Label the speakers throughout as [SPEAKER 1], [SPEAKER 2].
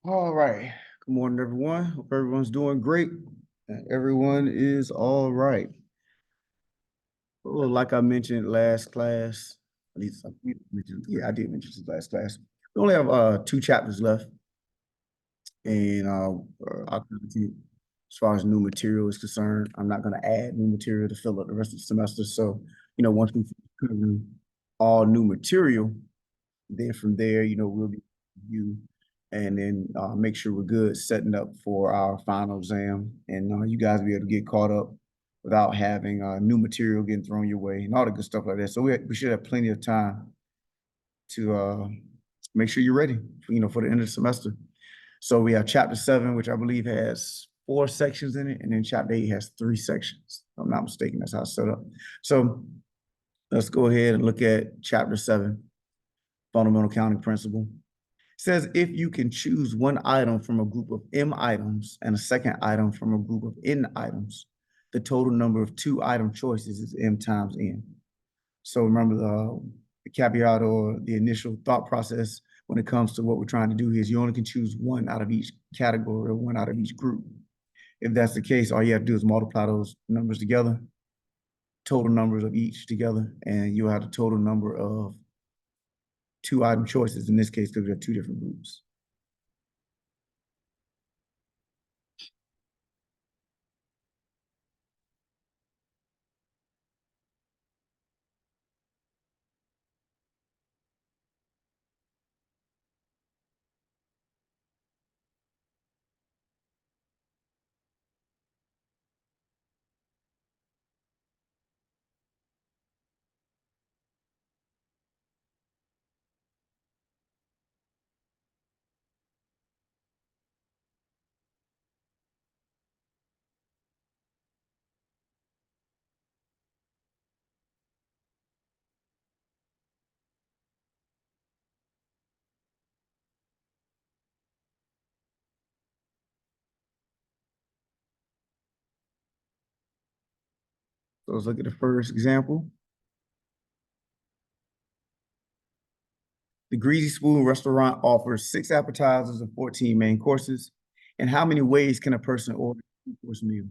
[SPEAKER 1] All right. Good morning, everyone. Hope everyone's doing great. And everyone is all right. Well, like I mentioned last class, at least I did mention this last class. We only have two chapters left, and our content as far as new material is concerned. I'm not going to add new material to fill up the rest of the semester. So, once we cover all new material, then from there, we'll be you and then make sure we're good setting up for our final exam, and you guys will be able to get caught up without having new material getting thrown your way and all the good stuff like that. So we should have plenty of time to make sure you're ready, for the end of the semester. So we have chapter 7, which I believe has 4 sections in it, and then chapter 8 has 3 sections. If I'm not mistaken, that's how it's set up. So let's go ahead and look at chapter 7, fundamental counting principle. Says if you can choose one item from a group of M items and a second item from a group of N items, the total number of 2 item choices is M times N. So remember the caveat or the initial thought process when it comes to what we're trying to do is you only can choose one out of each category or one out of each group. If that's the case, all you have to do is multiply those numbers together, total numbers of each together, and you'll have the total number of 2 item choices in this case because we have 2 different groups. So let's look at the first example. The Greasy Spoon restaurant offers 6 appetizers and 14 main courses. And how many ways can a person order a 2-course meal?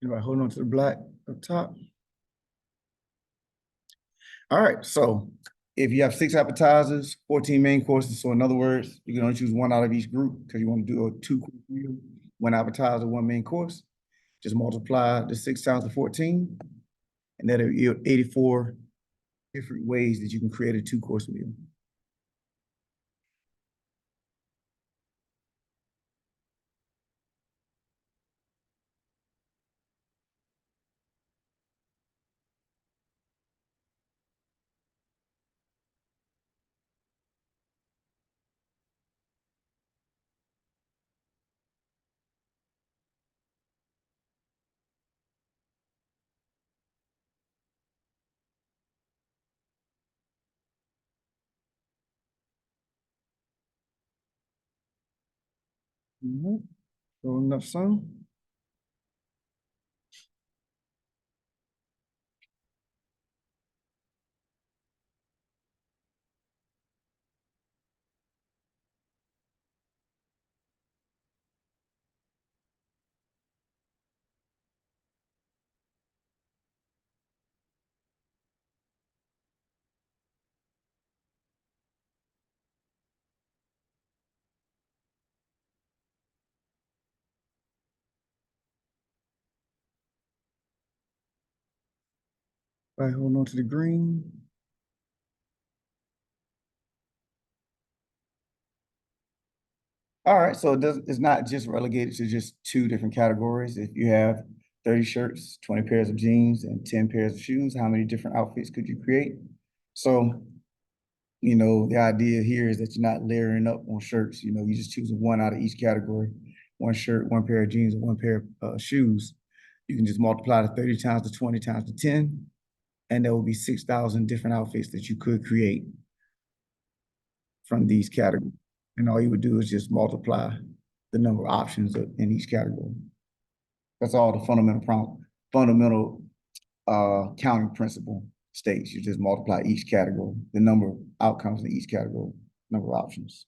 [SPEAKER 1] Anybody holding on to the black up top? All right, so if you have 6 appetizers, 14 main courses, so in other words, you can only choose one out of each group because you want to do a 2-course meal, 1 appetizer, 1 main course. Just multiply the 6 times the 14, and that'll yield 84 different ways that you can create a 2-course meal. Throwing up some. All right, hold on to the green. All right, so it's not just relegated to just two different categories. If you have 30 shirts, 20 pairs of jeans, and 10 pairs of shoes, how many different outfits could you create? So, the idea here is that you're not layering up on shirts. You just choose one out of each category, one shirt, one pair of jeans, and one pair of shoes. You can just multiply the 30 times the 20 times the 10, and there will be 6,000 different outfits that you could create from these categories. And all you would do is just multiply the number of options in each category. That's all the fundamental counting principle states. You just multiply each category, the number of outcomes in each category, number of options.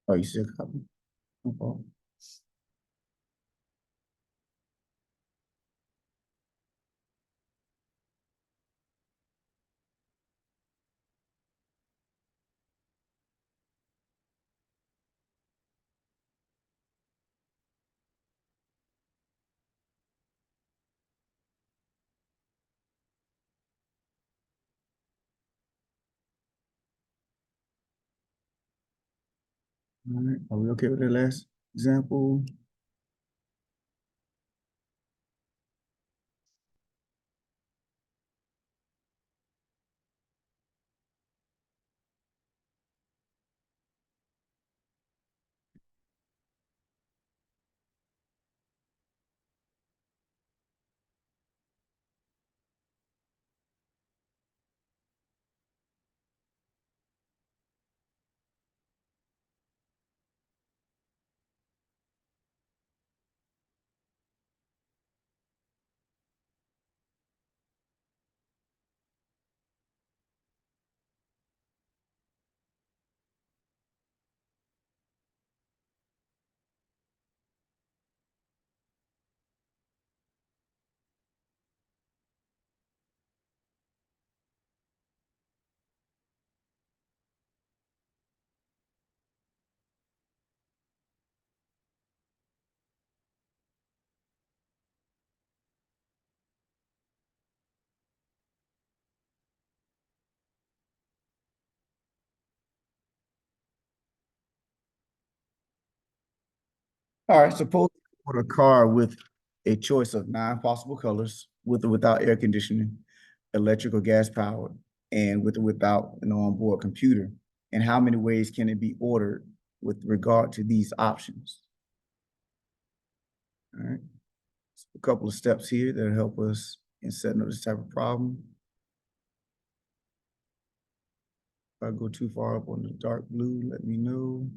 [SPEAKER 1] Oh, you said copy. No problem. All right, are we okay with the last example? All right, suppose you order a car with a choice of nine possible colors, with or without air conditioning, electric or gas powered, and with or without an onboard computer. And how many ways can it be ordered with regard to these options? All right, so a couple of steps here that'll help us in setting up this type of problem. If I go too far up on the dark blue, let me know.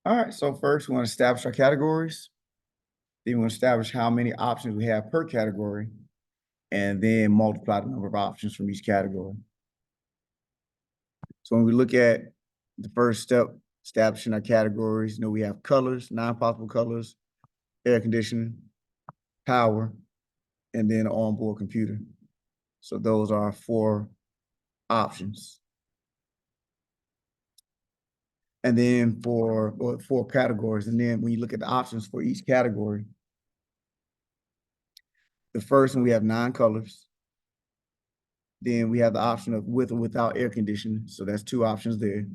[SPEAKER 1] All right, so first we want to establish our categories. Then we want to establish how many options we have per category, and then multiply the number of options from each category. So when we look at the first step, establishing our categories, we have colors, non-possible colors, air conditioning, power, and then onboard computer. So those are 4 options. And then for 4 categories. And then when you look at the options for each category, the first one we have 9 colors. Then we have the option of with or without air conditioning. So that's 2 options there.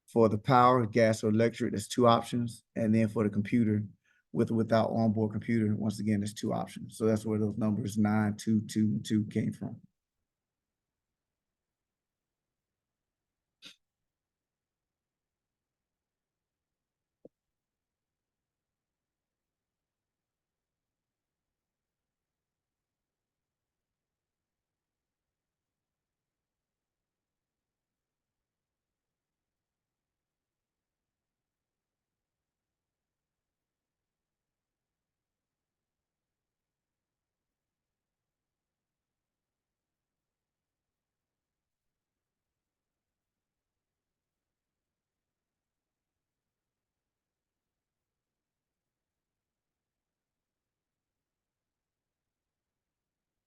[SPEAKER 1] For the power, gas or electric, that's 2 options. And then for the computer, with or without onboard computer, once again, there's 2 options. So that's where those numbers 9, 2, 2, and 2 came from.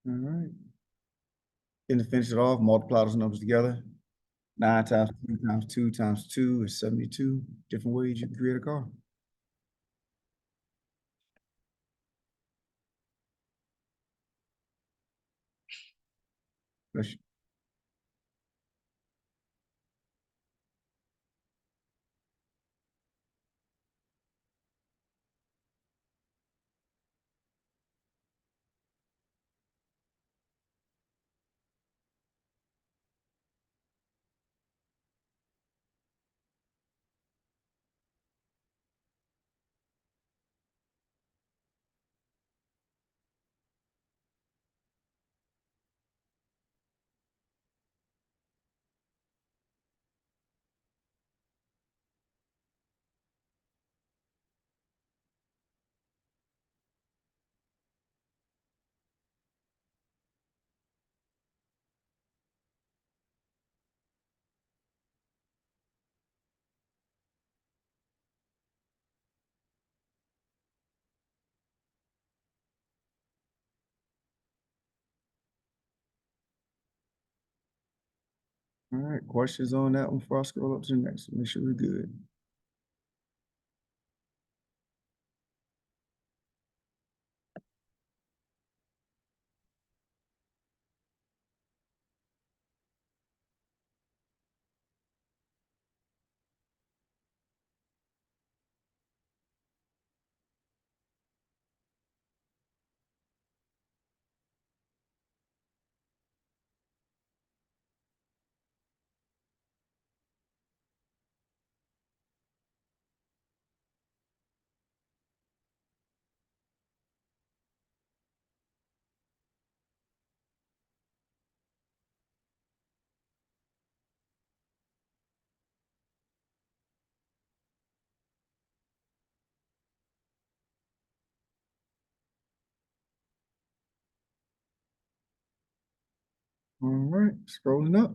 [SPEAKER 1] All right. Then to finish it off, multiply those numbers together. 9 times 2 times 2 times 2 is 72. Different ways you can create a car. Bless All right, questions on that one before I scroll up to the next one? Make sure we're good. All right, scrolling up.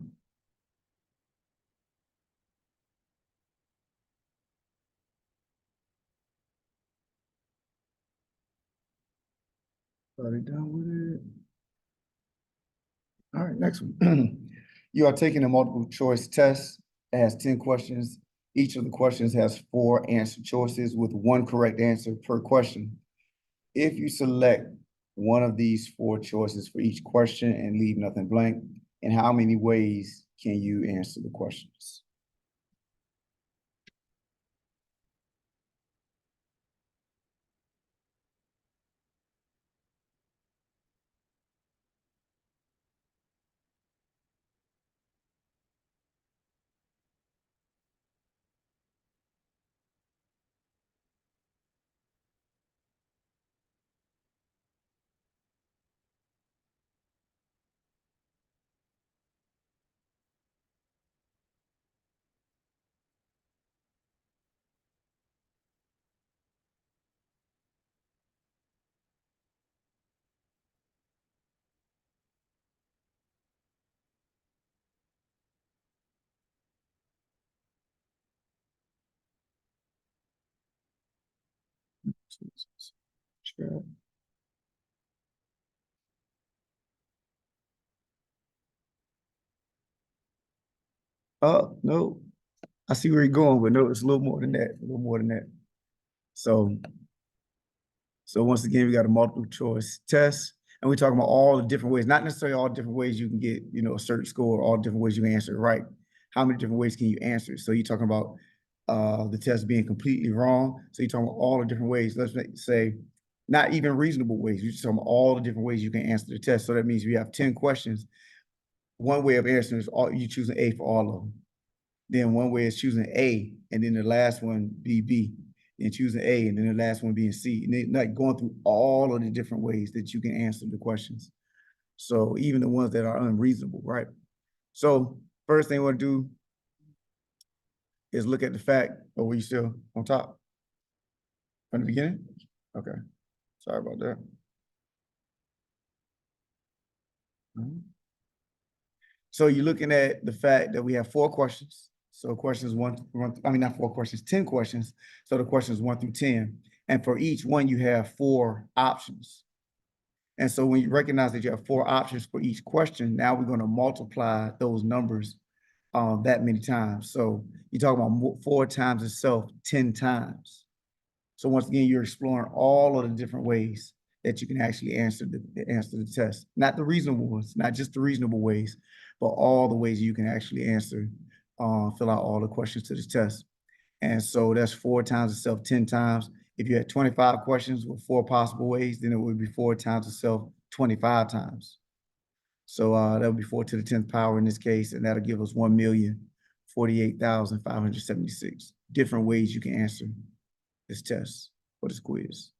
[SPEAKER 1] Already done with it. All right, next one. You are taking a multiple choice test. It has 10 questions. Each of the questions has 4 answer choices with 1 correct answer per question. If you select one of these 4 choices for each question and leave nothing blank, in how many ways can you answer the questions? Sure. Oh, no, I see where you're going, but no, it's a little more than that, a little more than that. So, so once again, we got a multiple choice test, and we're talking about all the different ways, not necessarily all different ways you can get, a certain score, all different ways you can answer it right. How many different ways can you answer? So you're talking about the test being completely wrong. So you're talking about all the different ways. Say, not even reasonable ways. You're just talking about all the different ways you can answer the test. So that means we have 10 questions. One way of answering is all you choosing A for all of them. Then one way is choosing A, and then the last one be B, and choosing A, and then the last one being C. And then like going through all of the different ways that you can answer the questions. So even the ones that are unreasonable, right? So first thing we want to do is look at the fact, oh, were you still on top from the beginning? Okay, sorry about that. Mhm. So you're looking at the fact that we have 4 questions. So questions I mean, not 4 questions, 10 questions. So the questions 1 through 10. And for each one, you have 4 options. And so when you recognize that you have 4 options for each question, now we're going to multiply those numbers that many times. So you're talking about 4 times itself 10 times. So once again, you're exploring all of the different ways that you can actually answer the test. Not the reasonable ones, not just the reasonable ways, but all the ways you can actually answer, fill out all the questions to the test. And so that's 4 times itself 10 times. If you had 25 questions with 4 possible ways, then it would be 4 times itself 25 times. So that would be 4 to the 10th power in this case, and that'll give us 1,048,576 different ways you can answer this test or this quiz.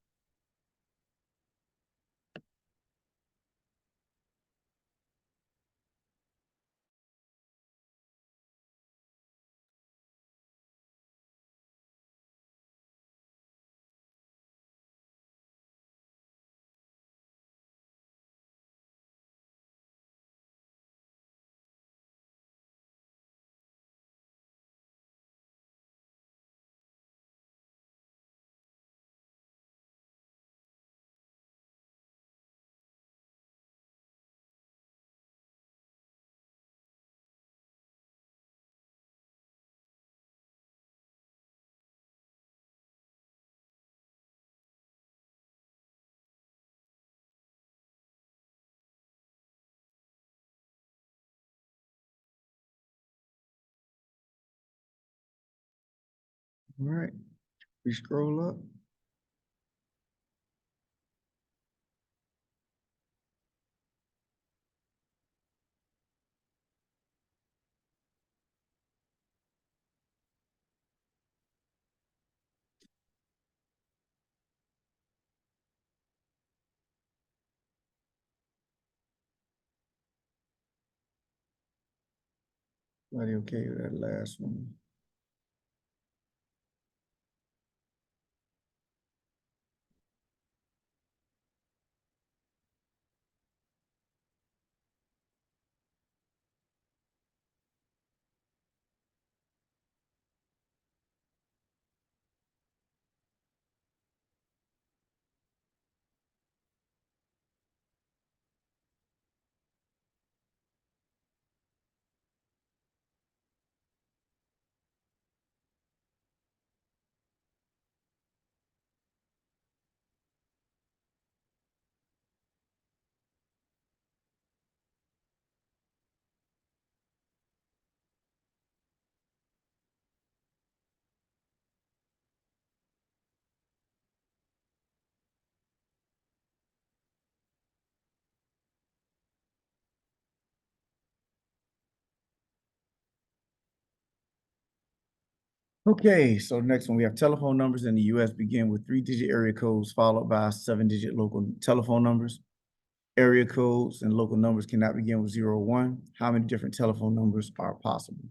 [SPEAKER 1] All right, we scroll up. Everybody okay with that last one? Okay, so next one, we have telephone numbers in the US begin with 3-digit area codes followed by 7-digit local telephone numbers. Area codes and local numbers cannot begin with 0 or 1. How many different telephone numbers are possible?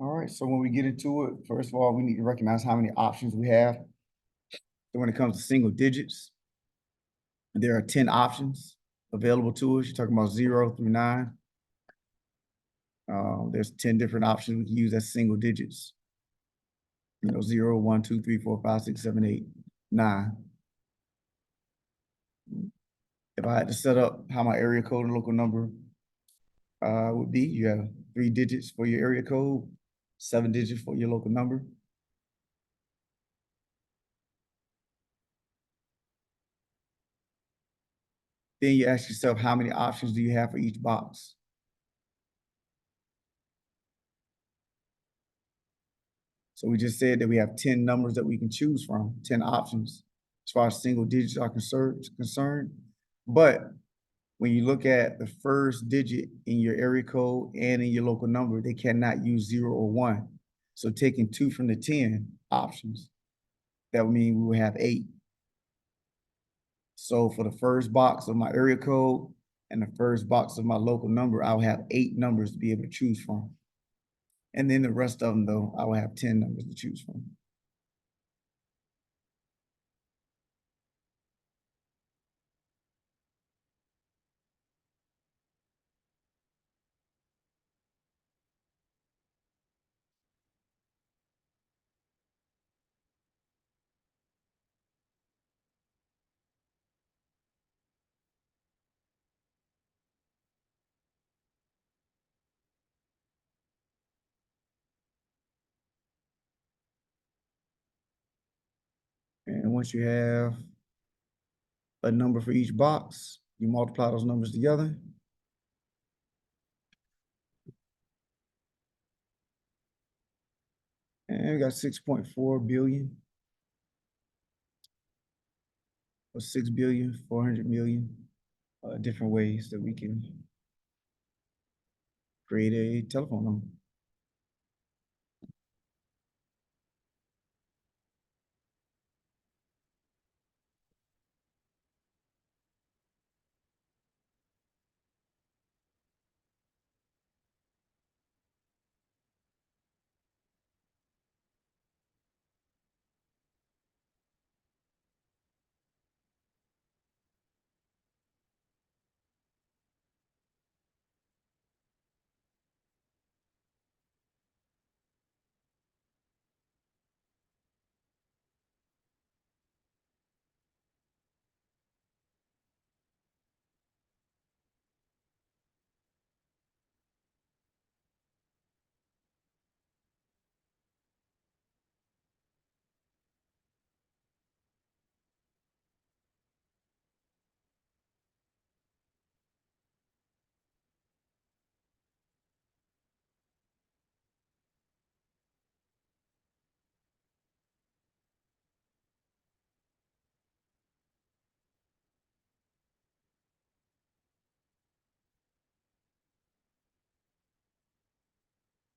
[SPEAKER 1] All right, so when we get into it, first of all, we need to recognize how many options we have. So when it comes to single digits, there are 10 options available to us. You're talking about 0 through 9. There's 10 different options we can use as single digits. 0, 1, 2, 3, 4, 5, 6, 7, 8, 9. If I had to set up how my area code and local number would be, you have 3 digits for your area code, 7 digits for your local number. Then you ask yourself, how many options do you have for each box? So we just said that we have 10 numbers that we can choose from, 10 options as far as single digits are concerned. But when you look at the first digit in your area code and in your local number, they cannot use 0 or 1. So taking 2 from the 10 options, that would mean we would have 8. So for the first box of my area code and the first box of my local number, I'll have 8 numbers to be able to choose from. And then the rest of them, though, I will have 10 numbers to choose from. And once you have a number for each box, you multiply those numbers together. And we got 6.4 billion or 6,400,000,000 different ways that we can create a telephone number.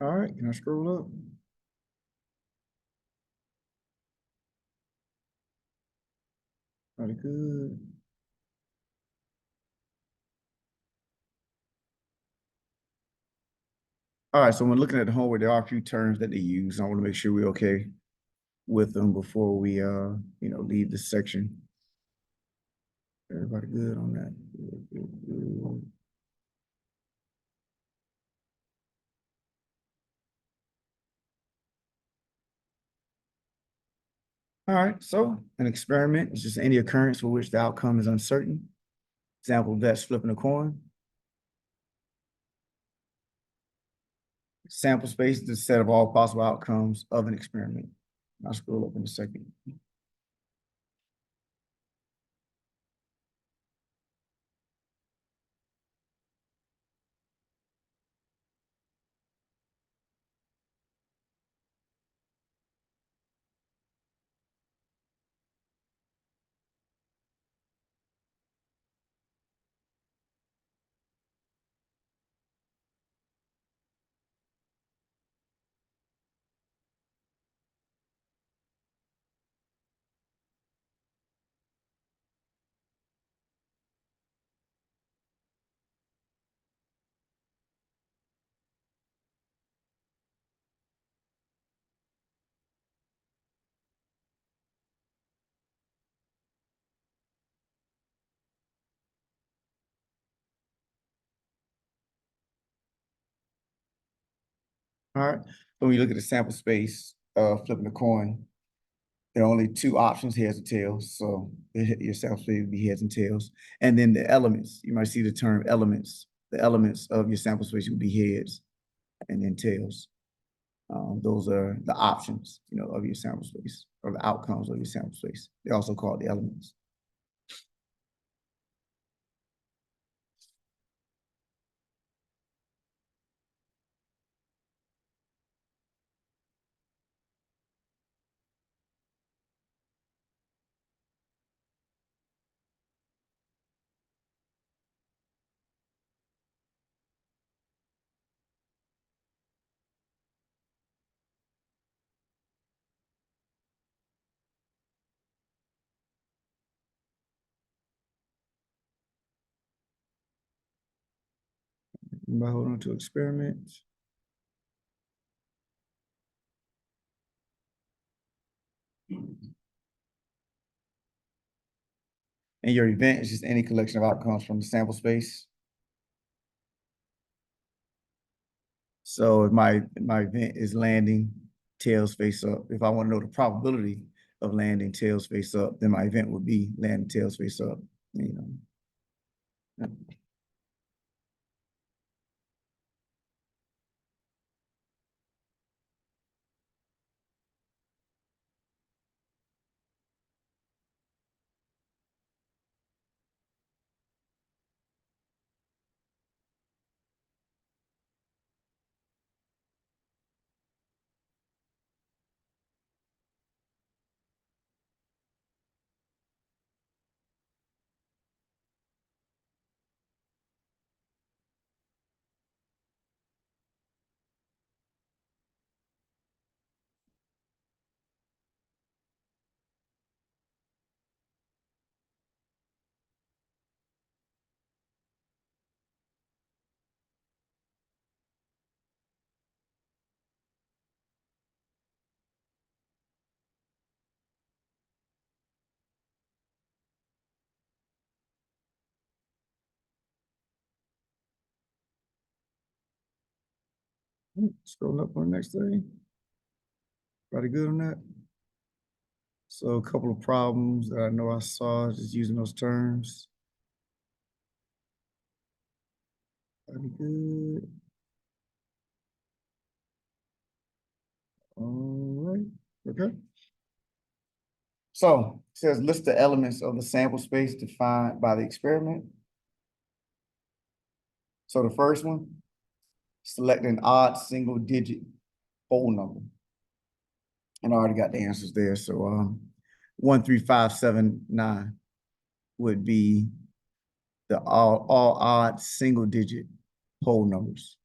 [SPEAKER 1] All right, can I scroll up? Pretty good. All right, so when looking at the homework, there are a few terms that they use. I want to make sure we're okay with them before we leave this section. Everybody good on that? Good, good, good. All right, so an experiment is just any occurrence for which the outcome is uncertain. Example, that's flipping a coin. Sample space is the set of all possible outcomes of an experiment. I'll scroll up in a second. All right. So when you look at the sample space, flipping the coin, there are only two options, heads or tails. So your sample space would be heads and tails. And then the elements, you might see the term elements. The elements of your sample space would be heads and then tails. Those are the options, of your sample space or the outcomes of your sample space. They're also called the elements. Anybody hold on to experiments? And your event is just any collection of outcomes from the sample space. So if my event is landing tails face up, if I want to know the probability of landing tails face up, then my event would be landing tails face up, Scroll up on the next thing. Pretty good on that. So a couple of problems that I know I saw just using those terms. Pretty good. All right, okay. So it says list the elements of the sample space defined by the experiment. So the first one, select an odd single digit whole number. And I already got the answers there. So 13579 would be the all odd single digit whole numbers.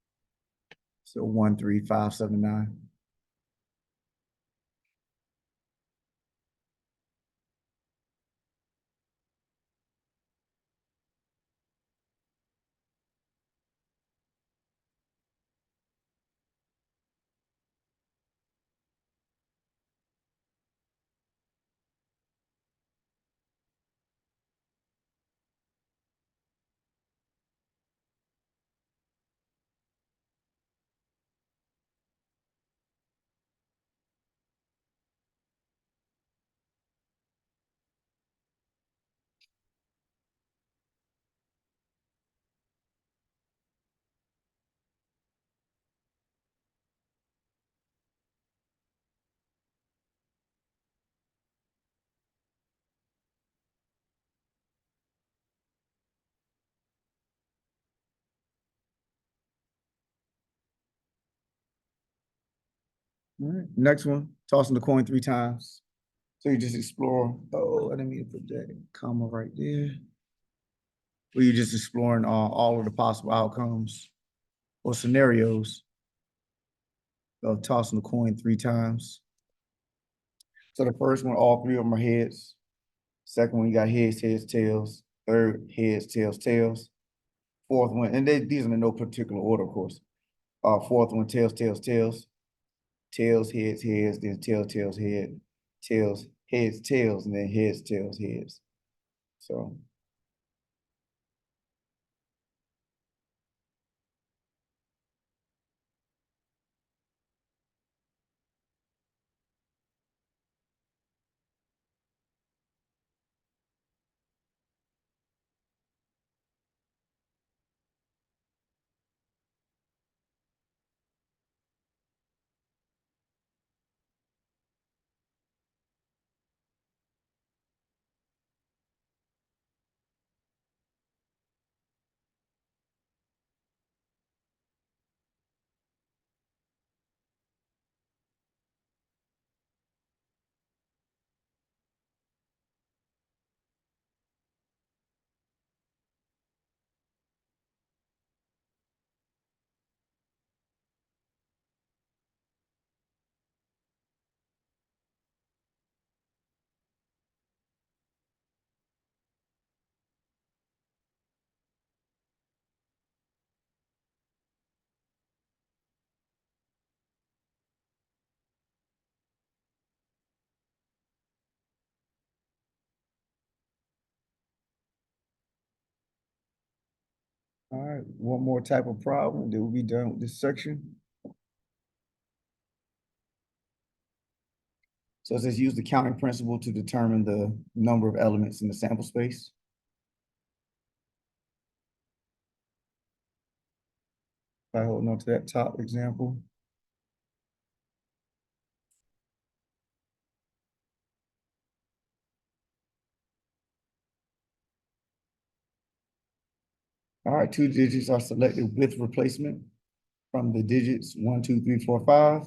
[SPEAKER 1] So 13579. All right, next one, tossing the coin 3 times. So you just explore, oh, I didn't mean to put that comma right there. Where you're just exploring all of the possible outcomes or scenarios of tossing the coin 3 times. So the first one, all three of them are heads. Second one, you got heads, heads, tails. Third, heads, tails, tails. Fourth one, and these are in no particular order, of course. Fourth one, tails, tails, tails. Tails, heads, heads, then tails, tails, head. Tails, heads, tails, and then heads, tails, heads. So right, one more type of problem, then we'll be done with this section. So it says use the counting principle to determine the number of elements in the sample space. By holding on to that top example. All right, two digits are selected with replacement from the digits 1, 2, 3, 4, 5.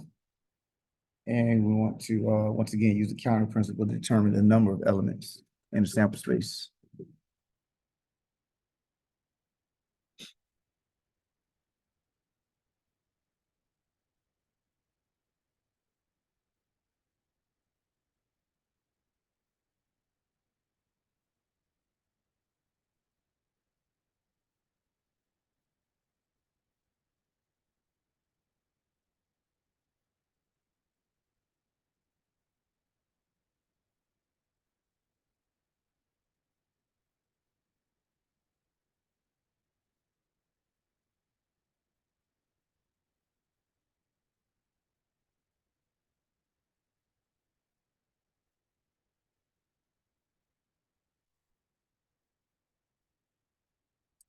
[SPEAKER 1] And we want to, once again, use the counting principle to determine the number of elements in the sample space.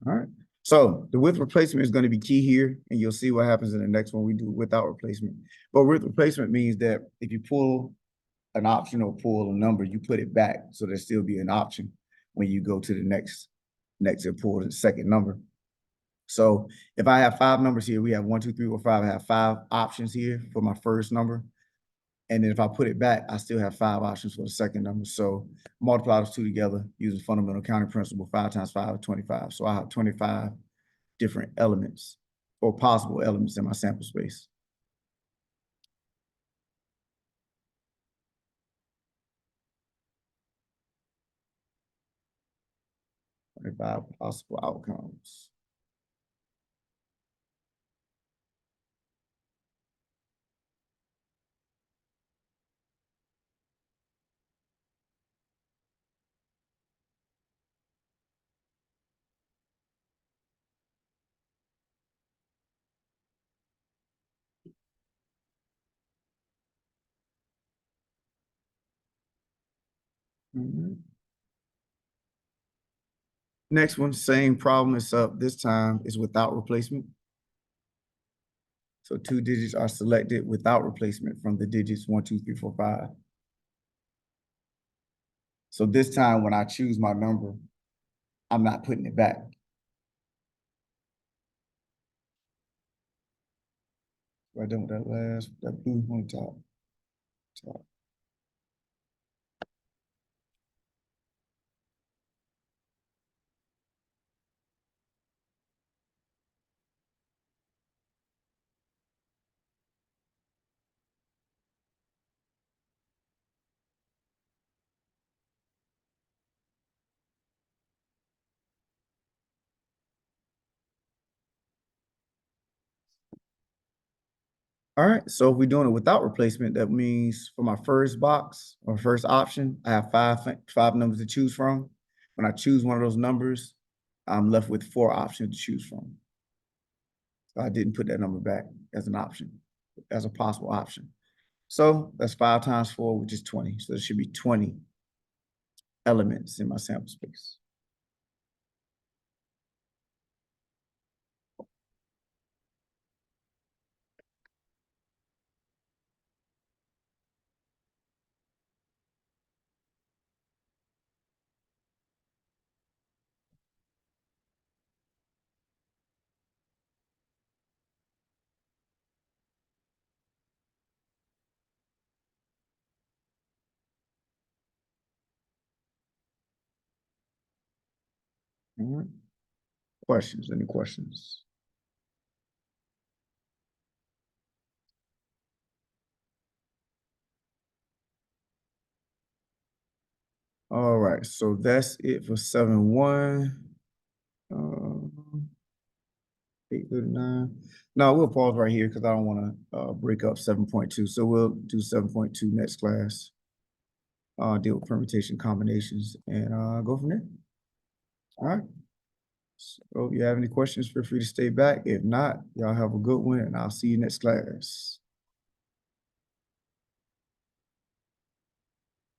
[SPEAKER 1] All right. So the with replacement is going to be key here, and you'll see what happens in the next one we do without replacement. But with replacement means that if you pull an option or pull a number, you put it back. So there still be an option when you go to the next and pull the second number. So if I have 5 numbers here, we have 1, 2, 3, or 5. I have 5 options here for my first number. And then if I put it back, I still have 5 options for the second number. So multiply those two together using fundamental counting principle, 5 times 5 is 25. So I have 25 different elements or possible elements in my sample space. 25 possible outcomes. Next one, same problem is up. This time is without replacement. So 2 digits are selected without replacement from the digits 1, 2, 3, 4, 5. So this time when I choose my number, I'm not putting it back. Right done with that blue on top. All right, so if we're doing it without replacement, that means for my first box or first option, I have five numbers to choose from. When I choose one of those numbers, I'm left with 4 options to choose from. So I didn't put that number back as an option, as a possible option. So that's 5 times 4, which is 20. So there should be 20 elements in my sample space. All right. Questions? Any questions? All right, so that's it for 7-1. 8:39. No, we'll pause right here because I don't want to break up 7.2. So we'll do 7.2 next class. Deal with permutation combinations and go from there. All right. So if you have any questions, feel free to stay back. If not, y'all have a good one and I'll see you next class.